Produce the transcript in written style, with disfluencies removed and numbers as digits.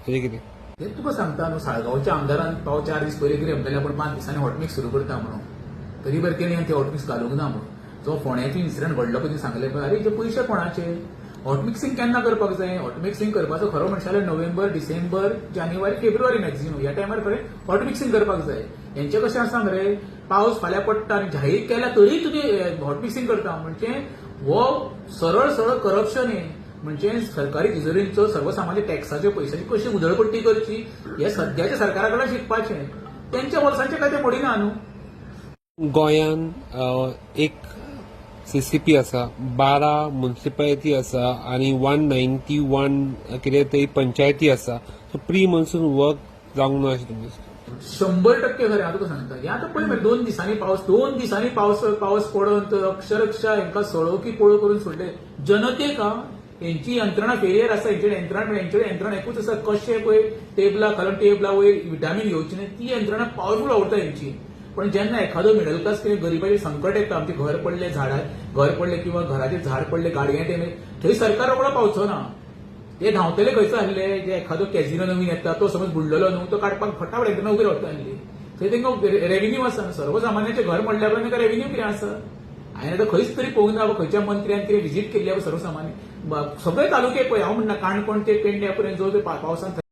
तेजें कितें? तेच तुका सांगता न्हू, साळगांवच्या आमदारान पाव 4 दीस पयलीं कितें म्हणटाले आपण 5 दिसांनी हॉटमिक्स सुरू करता म्हणून. तरी बरें तेणी ते हॉटमिक्स घालूंक ना म्हणून. जो फोंड्याचो इन्सिडंट घडलो पळय सांगलें पळय, अरे हे पयशे कोणाचे? हॉटमिक्सिंग केन्ना करपाक जाय? हॉटमिक्सिंग करपाचो खरो म्हणशाले नोव्हेंबर, डिसेंबर, जानेवारी, फेब्रुवारी मॅक्झिमम ह्या टायमार खरें हॉटमिक्सिंग करपाक जाय. हेंचें कशें आसा मरे, पावस फाल्यां पडटा आनी जाहीर केल्या तरी तुमी हॉटमिक्सिंग करता म्हणजे हो सरळ सरळ करप्शन हें. म्हणजे सरकारी तिजोरींचो सर्वसामान्य टॅक्साच्या पयशांची कशी उधळपट्टी करची हे सद्याच्या सरकारा कडल्यान शिकपाचें. तेंच्या वर्सांचे काय ते मोडिना न्हू. गोंयान एक सीसीपी आसा, 12 म्युनिसिपालिटी आसा आणि 191 कितें तरी पंचायती आसा. सो प्री मॉन्सून वर्क जावंक ना अशें तुमी दिसता? 100% खरें हांव तुका सांगता. हे आतां पळय मरे 2 दिसांनी पावस पडत अक्षरशः हेंकां सळोकी पळो करून सोडले. जनतेक हेंची यंत्रणा फेलियर आसा. हेंचे यंत्रणा एकूच आसा, कशें पळय टेबला वयर विटामीन घेवची न्ही ती यंत्रणा पॉवरफुल आवडटा हेंची. पण जेन्ना एखादो मिडल क्लास कितें गरिबाचें संकट येता, आमचे घर पडले किंवा घराचें झाड पडलें गाडग्यां थंय सरकार रोखडो पावचो ना. ते धांवतले खंयच आहले, जे एखादो कॅझिनो नवीन येता तो समज बुडलेलो न्हू, तो काडपाक फटाफट यंत्रणा उबी रावता आहली. थंय तांकां रेव्हेन्यू आसा. सर्वसामान्याचें घर म्हणल्या उपरांत तांकां रेव्हेन्यू कितें आसा? हांवें आतां खंयच तरी पळोवंक ना खंयच्या मंत्र्यान कितें विजीट केल्ली सर्वसामान्य. सगळे तालुके पळय, हांव म्हणना काणकोण ते पेडण्या पर्यंत जो पावसान